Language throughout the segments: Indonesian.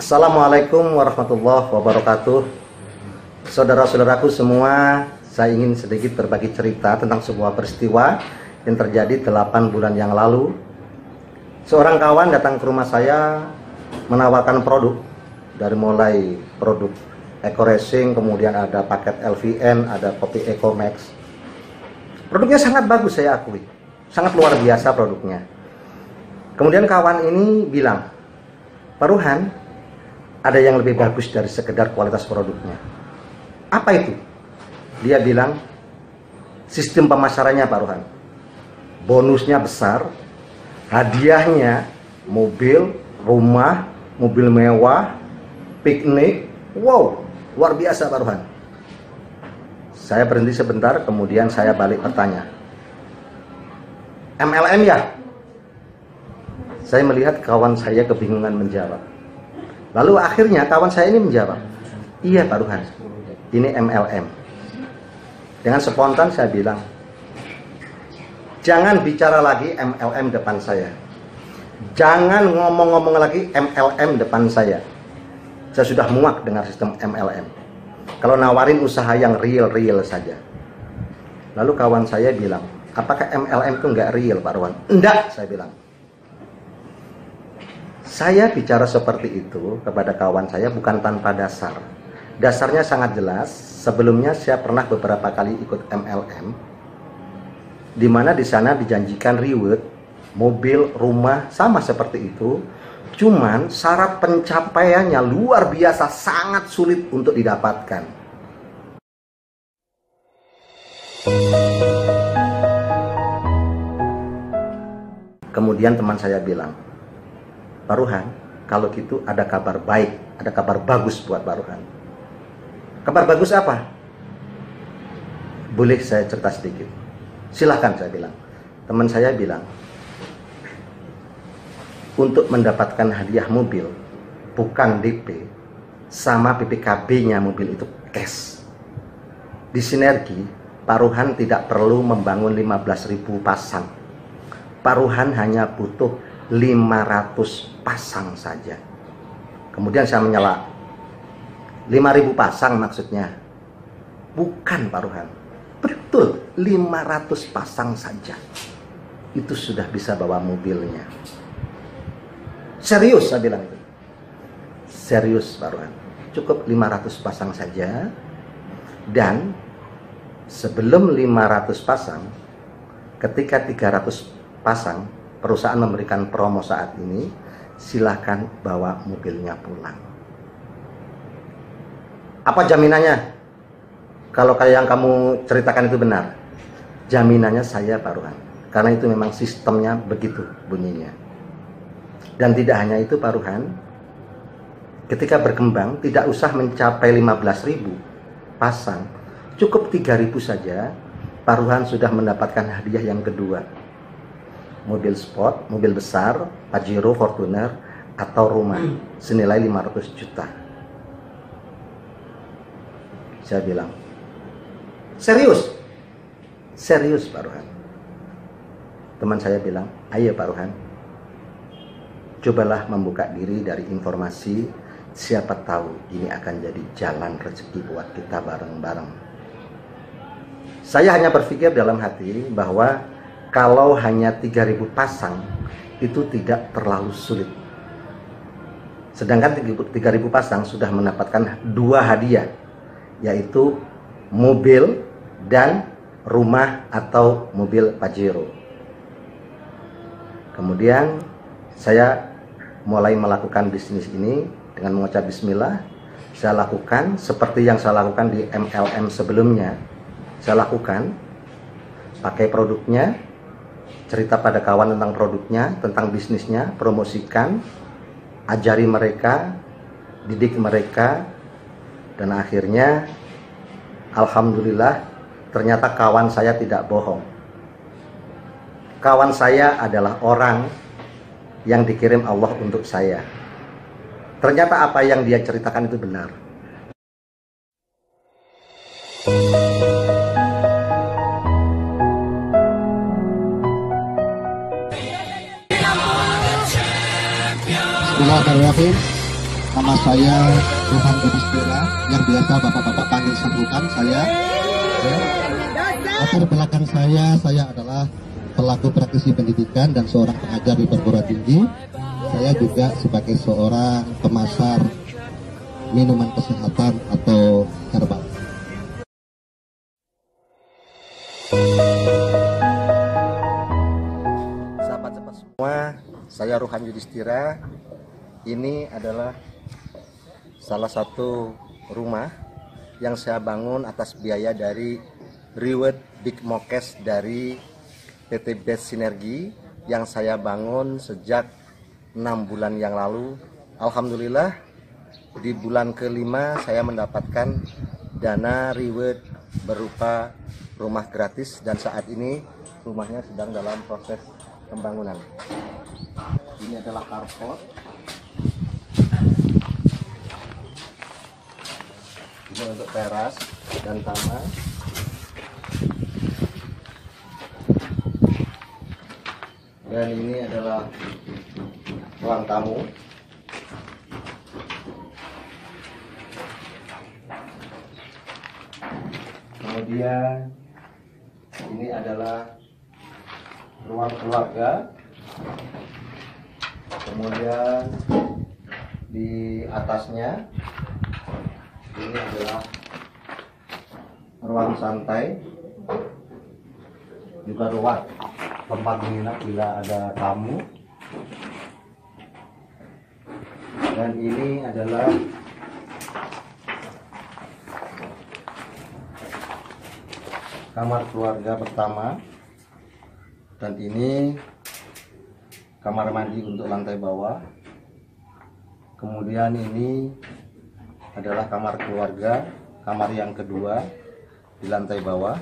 Assalamualaikum warahmatullahi wabarakatuh. Saudara-saudaraku semua, saya ingin sedikit berbagi cerita tentang sebuah peristiwa yang terjadi 8 bulan yang lalu. Seorang kawan datang ke rumah saya menawarkan produk, dari mulai produk Eco Racing, kemudian ada paket LVN, ada kopi Eco Max. Produknya sangat bagus, saya akui, sangat luar biasa produknya. Kemudian kawan ini bilang, Pak Ruhan, ada yang lebih bagus dari sekedar kualitas produknya. Apa itu? Dia bilang, sistem pemasarannya Pak Ruhan. Bonusnya besar, hadiahnya mobil, rumah, mobil mewah, piknik. Wow, luar biasa Pak Ruhan. Saya berhenti sebentar, kemudian saya balik bertanya, MLM ya? Saya melihat kawan saya kebingungan menjawab. Lalu akhirnya kawan saya ini menjawab, iya Pak Ruhan, ini MLM. Dengan spontan saya bilang, jangan bicara lagi MLM depan saya. Jangan ngomong-ngomong lagi MLM depan saya. Saya sudah muak dengan sistem MLM. Kalau nawarin usaha yang real-real saja. Lalu kawan saya bilang, apakah MLM itu nggak real Pak Ruhan? Enggak, saya bilang. Saya bicara seperti itu kepada kawan saya bukan tanpa dasar. Dasarnya sangat jelas. Sebelumnya saya pernah beberapa kali ikut MLM, di mana di sana dijanjikan reward, mobil, rumah, sama seperti itu. Cuman syarat pencapaiannya luar biasa, sangat sulit untuk didapatkan. Kemudian teman saya bilang, Pak Ruhan, kalau gitu ada kabar baik, ada kabar bagus buat Pak Ruhan. Kabar bagus apa? Boleh saya cerita sedikit? Silahkan, saya bilang. Teman saya bilang, untuk mendapatkan hadiah mobil, bukan DP, sama PPKB-nya mobil itu cash. Di Sinergi, Pak Ruhan tidak perlu membangun 15.000 pasang. Pak Ruhan hanya butuh 500 pasang saja. Kemudian saya menyela, 5.000 pasang maksudnya? Bukan Pak Ruhan, betul 500 pasang saja, itu sudah bisa bawa mobilnya. Serius saya bilang itu. Serius Pak Ruhan, cukup 500 pasang saja. Dan sebelum 500 pasang, ketika 300 pasang, perusahaan memberikan promo saat ini, silahkan bawa mobilnya pulang. Apa jaminannya? Kalau kayak yang kamu ceritakan itu benar, jaminannya saya Pak Ruhan, karena itu memang sistemnya begitu bunyinya. Dan tidak hanya itu Pak Ruhan, ketika berkembang tidak usah mencapai 15.000 pasang, cukup 3.000 saja, Pak Ruhan sudah mendapatkan hadiah yang kedua. Mobil sport, mobil besar, Pajero, Fortuner, atau rumah senilai 500 juta. Saya bilang, serius? Serius Pak Ruhan. Teman saya bilang, ayo Pak Ruhan, cobalah membuka diri dari informasi, siapa tahu ini akan jadi jalan rezeki buat kita bareng-bareng. Saya hanya berpikir dalam hati bahwa kalau hanya 3.000 pasang itu tidak terlalu sulit. Sedangkan 3.000 pasang sudah mendapatkan 2 hadiah, yaitu mobil dan rumah atau mobil Pajero. Kemudian saya mulai melakukan bisnis ini dengan mengucap bismillah. Saya lakukan seperti yang saya lakukan di MLM sebelumnya. Saya lakukan, pakai produknya, cerita pada kawan tentang produknya, tentang bisnisnya, promosikan, ajari mereka, didik mereka, dan akhirnya alhamdulillah ternyata kawan saya tidak bohong. Kawan saya adalah orang yang dikirim Allah untuk saya. Ternyata apa yang dia ceritakan itu benar. Bismillahirrahmanirrahim. Nama saya Rohan Yudhistira, yang biasa bapak-bapak panggil Sanggukan. Saya latar belakang saya adalah pelaku praktisi pendidikan dan seorang pengajar di perguruan tinggi. Saya juga sebagai seorang pemasar minuman kesehatan atau herbal. Sahabat-sahabat semua, saya Rohan Yudhistira. Ini adalah salah satu rumah yang saya bangun atas biaya dari Reward Big Mokes dari PT Best Sinergi yang saya bangun sejak 6 bulan yang lalu. Alhamdulillah di bulan kelima saya mendapatkan dana reward berupa rumah gratis, dan saat ini rumahnya sedang dalam proses pembangunan. Ini adalah carport. Ini untuk teras dan kamar. Dan ini adalah ruang tamu. Kemudian ini adalah ruang keluarga. Kemudian di atasnya ini adalah ruang santai, juga ruang tempat menginap bila ada tamu. Dan ini adalah kamar keluarga pertama, dan ini kamar mandi untuk lantai bawah. Kemudian ini adalah kamar keluarga, kamar yang kedua di lantai bawah.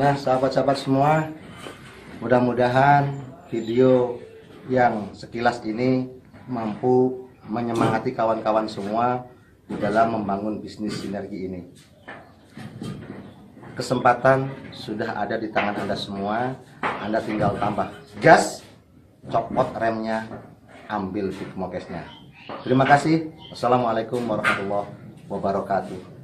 Nah, sahabat-sahabat semua, mudah-mudahan video yang sekilas ini mampu menyemangati kawan-kawan semua di dalam membangun bisnis sinergi ini. Kesempatan sudah ada di tangan Anda semua. Anda tinggal tambah gas, copot remnya, ambil Big Mokesnya. Terima kasih. Wassalamualaikum warahmatullahi wabarakatuh.